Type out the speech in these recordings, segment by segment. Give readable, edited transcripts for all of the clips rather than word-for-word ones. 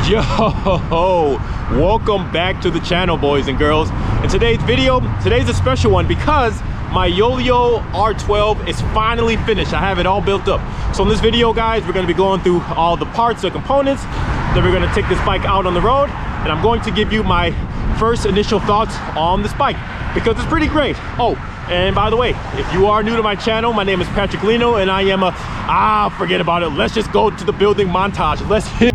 Yo, welcome back to the channel, boys and girls. In today's video, today's a special one because my Yoeleo R12 is finally finished. I have it all built up. So in this video, guys, we're going to be going through all the parts, the components. Then we're going to take this bike out on the road, and I'm going to give you my first initial thoughts on this bike because it's pretty great. Oh, and by the way, if you are new to my channel, my name is Patrick Lino, and I am forget about it. Let's just go to the building montage. Let's hit.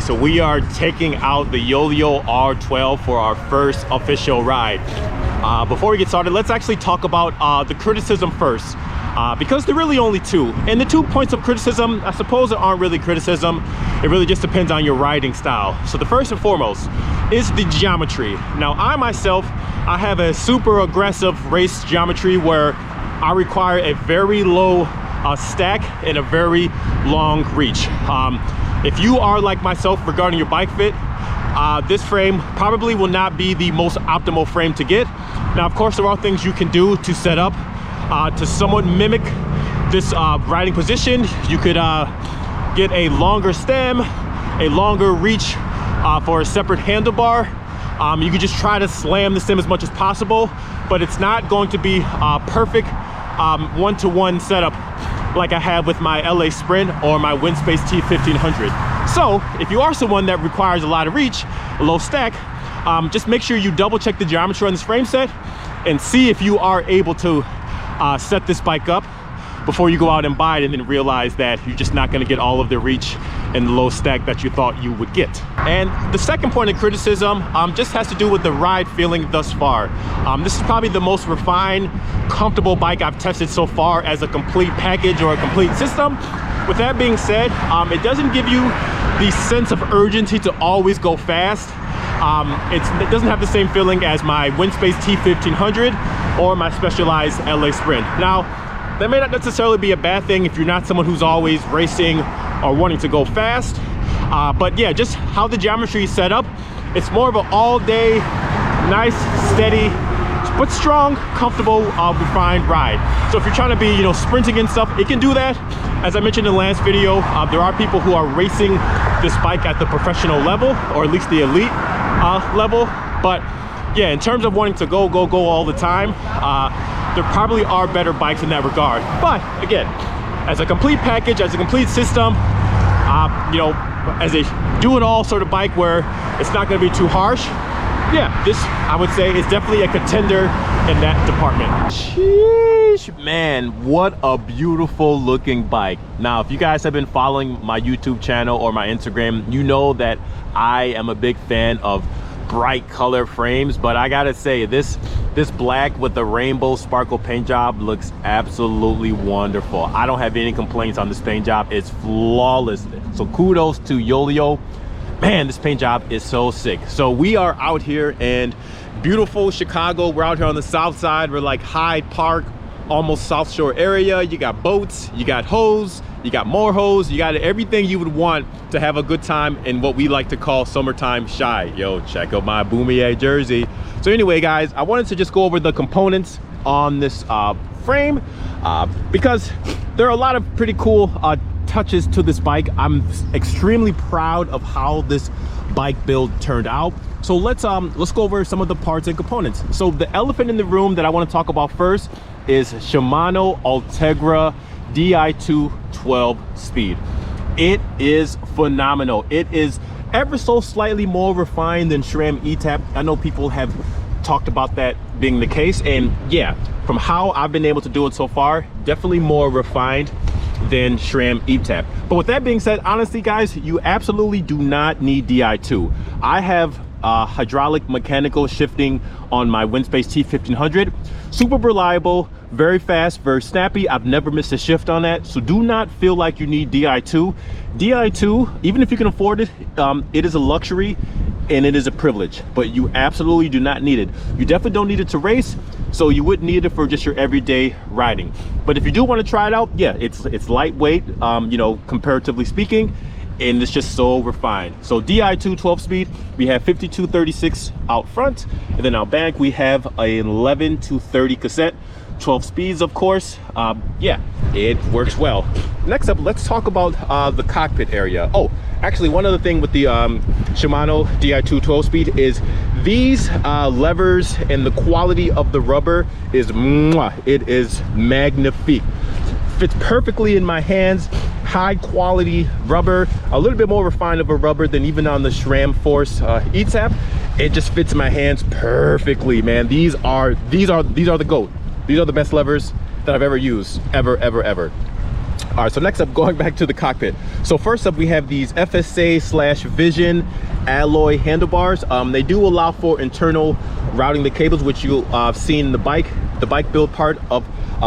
So we are taking out the Yoeleo R12 for our first official ride. Before we get started, let's actually talk about the criticism first, because there are really only two. And the 2 points of criticism, I suppose, aren't really criticism. It really just depends on your riding style. So the first and foremost is the geometry. Now, I myself, I have a super aggressive race geometry where I require a very low stack and a very long reach. If you are like myself regarding your bike fit, this frame probably will not be the most optimal frame to get. Now, of course, there are things you can do to set up to somewhat mimic this riding position, you could get a longer stem, a longer reach for a separate handlebar. You could just try to slam the stem as much as possible, but it's not going to be perfect one-to-one setup like I have with my LA Sprint or my Windspace T1500. So if you are someone that requires a lot of reach, a low stack, just make sure you double check the geometry on this frame set and see if you are able to set this bike up before you go out and buy it and then realize that you're just not going to get all of the reach and the low stack that you thought you would get. And the second point of criticism just has to do with the ride feeling thus far. This is probably the most refined, comfortable bike I've tested so far as a complete package or a complete system. With that being said, it doesn't give you the sense of urgency to always go fast. It doesn't have the same feeling as my Windspace T1500 or my Specialized LA Sprint. Now, that may not necessarily be a bad thing if you're not someone who's always racing or wanting to go fast. But yeah, just how the geometry is set up, it's more of an all-day, nice, steady, but strong, comfortable, refined ride. So if you're trying to be, you know, sprinting and stuff, it can do that. As I mentioned in the last video, there are people who are racing this bike at the professional level, or at least the elite level. But yeah, in terms of wanting to go all the time, there probably are better bikes in that regard. But again, as a complete package, as a complete system, you know, as a do-it-all sort of bike where it's not going to be too harsh, yeah, this, I would say, is definitely a contender in that department. Sheesh, man, what a beautiful looking bike. Now, if you guys have been following my YouTube channel or my Instagram, you know that I am a big fan of bright color frames, but I gotta say, this black with the rainbow sparkle paint job looks absolutely wonderful. I don't have any complaints on this paint job. It's flawless. So kudos to Yoeleo. Man, this paint job is so sick. So we are out here in beautiful Chicago. We're out here on the south side. We're like Hyde Park, almost South Shore area. You got boats, you got hoes, you got more hoes, you got everything you would want to have a good time in what we like to call summertime shy. Yo, check out my Boomier jersey. So anyway, guys, I wanted to just go over the components on this frame because there are a lot of pretty cool touches to this bike. I'm extremely proud of how this bike build turned out. So let's go over some of the parts and components. So the elephant in the room that I want to talk about first is Shimano Ultegra Di2 12 speed. It is phenomenal. It is ever so slightly more refined than SRAM ETAP. I know people have talked about that being the case, and yeah, from how I've been able to do it so far, definitely more refined than SRAM ETAP. But with that being said, honestly guys, you absolutely do not need Di2. I have hydraulic mechanical shifting on my Windspace T1500. Super reliable, very fast, very snappy. I've never missed a shift on that. So do not feel like you need Di2. Di2, even if you can afford it, it is a luxury and it is a privilege, but you absolutely do not need it. You definitely don't need it to race, so you wouldn't need it for just your everyday riding. But if you do want to try it out, yeah, it's lightweight, you know, comparatively speaking, and it's just so refined. So Di2 12 speed, we have 5236 out front, and then out back we have a 11 to 30 cassette, 12 speeds, of course. Yeah, it works well. Next up, let's talk about the cockpit area. Oh, actually, one other thing with the Shimano Di2 12 speed is these levers and the quality of the rubber is mwah, it is magnifique. Fits perfectly in my hands. High quality rubber, a little bit more refined of a rubber than even on the SRAM Force ETAP. It just fits my hands perfectly, man. These are the GOAT. These are the best levers that I've ever used, ever. All right, so next up, going back to the cockpit. So first up, we have these FSA/Vision alloy handlebars. They do allow for internal routing the cables, which you'll have seen in the bike build part of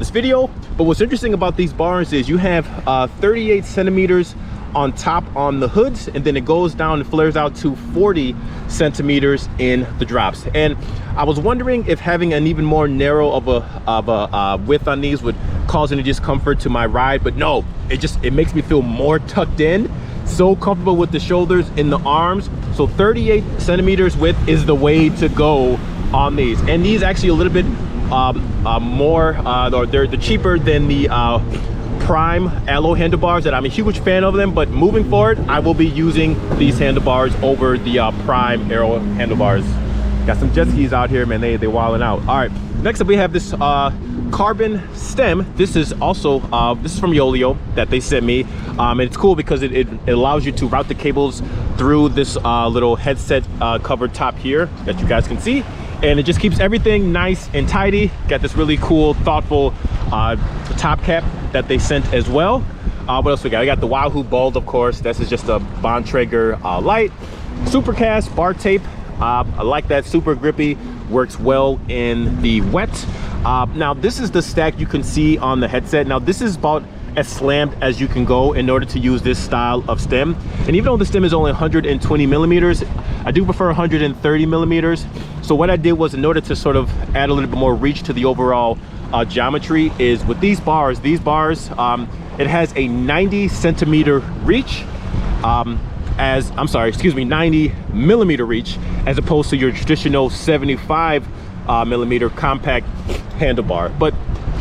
this video. But what's interesting about these bars is you have 38 centimeters on top on the hoods, and then it goes down and flares out to 40 centimeters in the drops. And I was wondering if having an even more narrow of a width on these would cause any discomfort to my ride, but no, it makes me feel more tucked in, so comfortable with the shoulders and the arms. So 38 centimeters width is the way to go on these, and these actually a little bit or they're cheaper than the Prime alloy handlebars, that I'm a huge fan of them, but moving forward I will be using these handlebars over the Prime Aero handlebars. Got some jet skis out here, man. They wilding out. All right, next up we have this carbon stem. This is also this is from Yoeleo that they sent me, and it's cool because it allows you to route the cables through this little headset cover top here that you guys can see, and it just keeps everything nice and tidy. Got this really cool, thoughtful top cap that they sent as well. What else we got? I got the Wahoo bulb, of course. This is just a Bontrager light. Supacaz Bartape. I like that, super grippy, works well in the wet. Now this is the stack you can see on the headset. Now this is about as slammed as you can go in order to use this style of stem, and even though the stem is only 120 millimeters, I do prefer 130 millimeters. So what I did was, in order to sort of add a little bit more reach to the overall geometry, is with these bars, it has a 90 centimeter reach, 90 millimeter reach, as opposed to your traditional 75 millimeter compact handlebar. But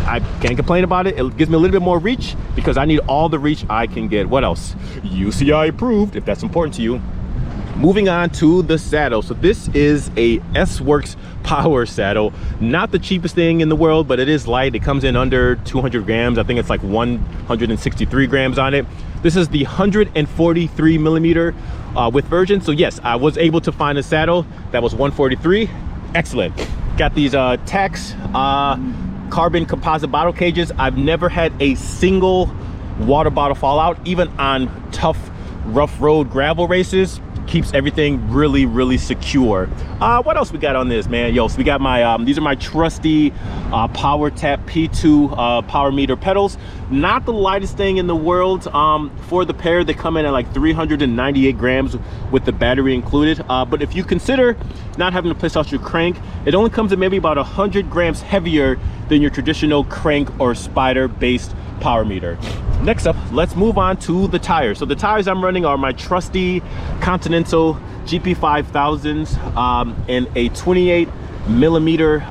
I can't complain about it. It gives me a little bit more reach because I need all the reach I can get. What else? UCI approved, if that's important to you. Moving on to the saddle. So this is a S-Works power saddle. Not the cheapest thing in the world, but it is light. It comes in under 200 grams. I think it's like 163 grams on it. This is the 143 millimeter width version. So yes, I was able to find a saddle that was 143. Excellent. Got these Tax carbon composite bottle cages. I've never had a single water bottle fall out, even on tough rough road gravel races. Keeps everything really secure. What else we got on this, man? Yo, so we got my these are my trusty PowerTap P2 power meter pedals. Not the lightest thing in the world. For the pair, they come in at like 398 grams with the battery included, but if you consider not having to place out your crank, it only comes in maybe about 100 grams heavier than your traditional crank or spider based power meter. Next up, let's move on to the tires. So the tires I'm running are my trusty Continental GP5000s in a 28 millimeter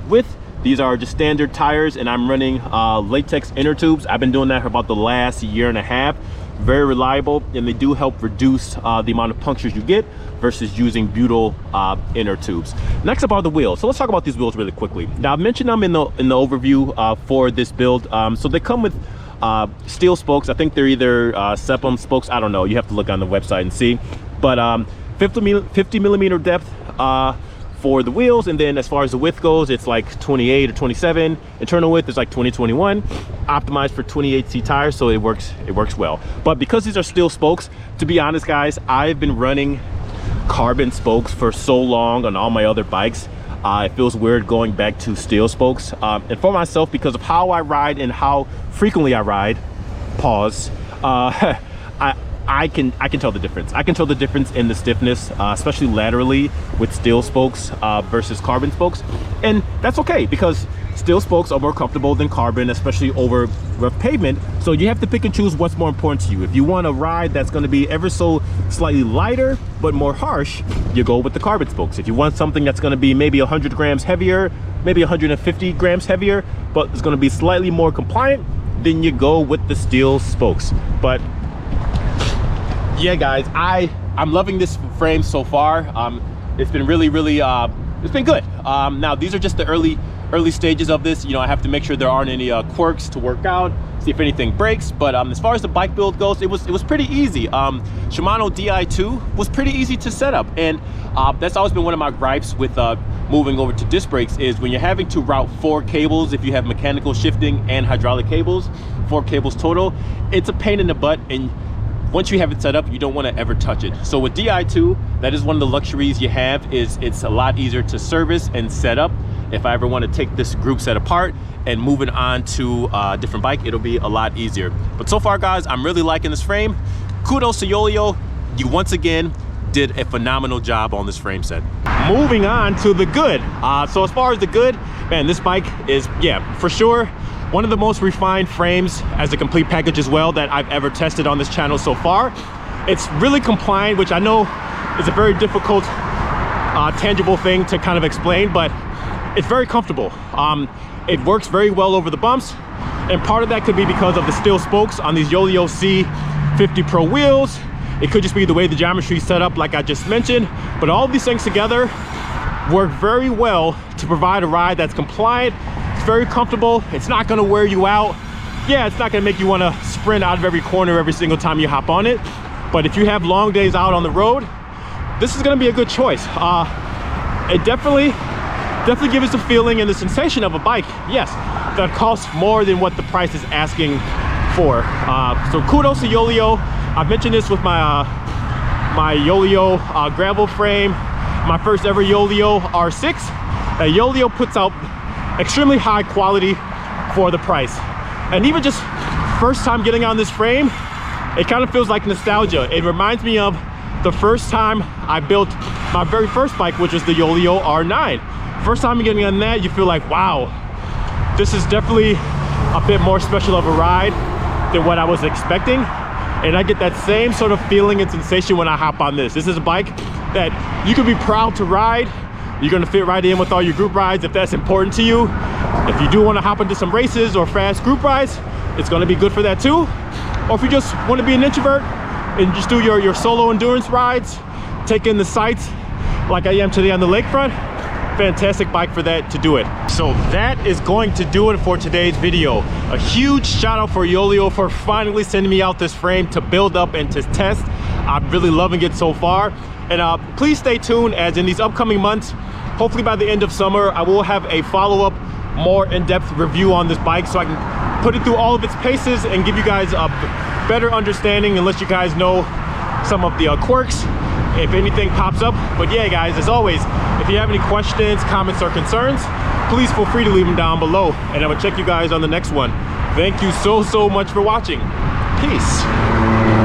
width. These are just standard tires, and I'm running latex inner tubes. I've been doing that for about the last year and a half. Very reliable, and they do help reduce the amount of punctures you get versus using butyl inner tubes. Next up are the wheels. So let's talk about these wheels really quickly. Now I've mentioned them in the overview for this build. So they come with steel spokes. I think they're either Sepum spokes. I don't know. You have to look on the website and see. But 50 millimeter depth for the wheels, and then as far as the width goes, it's like 28 or 27. Internal width is like 20-21, optimized for 28C tires, so it works well. But because these are steel spokes, to be honest guys, I've been running carbon spokes for so long on all my other bikes. It feels weird going back to steel spokes, and for myself, because of how I ride and how frequently I ride, pause, I can tell the difference. I can tell the difference in the stiffness, especially laterally with steel spokes versus carbon spokes. And that's okay, because steel spokes are more comfortable than carbon, especially over rough pavement. So you have to pick and choose what's more important to you. If you want a ride that's going to be ever so slightly lighter but more harsh, you go with the carbon spokes. If you want something that's going to be maybe 100 grams heavier, maybe 150 grams heavier, but it's going to be slightly more compliant, then you go with the steel spokes. But yeah guys, I'm loving this frame so far. It's been really it's been good. Now these are just the early stages of this. You know, I have to make sure there aren't any quirks to work out, see if anything breaks. But as far as the bike build goes, it was pretty easy. Shimano Di2 was pretty easy to set up, and that's always been one of my gripes with moving over to disc brakes, is when you're having to route 4 cables, if you have mechanical shifting and hydraulic cables, 4 cables total, it's a pain in the butt, and once you have it set up, you don't want to ever touch it. So with Di2, that is one of the luxuries you have, is it's a lot easier to service and set up. If I ever want to take this group set apart and move it on to a different bike, it'll be a lot easier. But so far guys, I'm really liking this frame. Kudos to Yoeleo. You once again did a phenomenal job on this frame set. Moving on to the good. So as far as the good, man, this bike is, yeah, for sure, one of the most refined frames as a complete package as well that I've ever tested on this channel so far. It's really compliant, which I know is a very difficult tangible thing to kind of explain, but it's very comfortable. It works very well over the bumps, and part of that could be because of the steel spokes on these Yoeleo C50 Pro wheels. It could just be the way the geometry is set up, like I just mentioned. But all of these things together work very well to provide a ride that's compliant. It's very comfortable. It's not going to wear you out. Yeah, it's not going to make you want to sprint out of every corner every single time you hop on it. But if you have long days out on the road, this is going to be a good choice. It definitely gives us the feeling and the sensation of a bike, yes, that costs more than what the price is asking for. So kudos to Yoeleo. I've mentioned this with my my Yoeleo gravel frame, my first ever Yoeleo R6. Yoeleo puts out extremely high quality for the price. And even just first time getting on this frame, it kind of feels like nostalgia. It reminds me of the first time I built my very first bike, which was the Yoeleo R9. First time getting on that, you feel like, wow, this is definitely a bit more special of a ride than what I was expecting. And I get that same sort of feeling and sensation when I hop on this. This is a bike that you can be proud to ride. You're gonna fit right in with all your group rides if that's important to you. If you do wanna hop into some races or fast group rides, it's gonna be good for that too. Or if you just wanna be an introvert and just do your solo endurance rides, take in the sights like I am today on the lakefront, fantastic bike for that, to do it. So that is going to do it for today's video. A huge shout out for Yoeleo for finally sending me out this frame to build up and to test. I'm really loving it so far. And please stay tuned, as in these upcoming months, hopefully by the end of summer, I will have a follow-up, more in-depth review on this bike so I can put it through all of its paces and give you guys a better understanding and let you guys know some of the quirks if anything pops up. But yeah, guys, as always, if you have any questions, comments, or concerns, please feel free to leave them down below, and I will check you guys on the next one. Thank you so much for watching. Peace.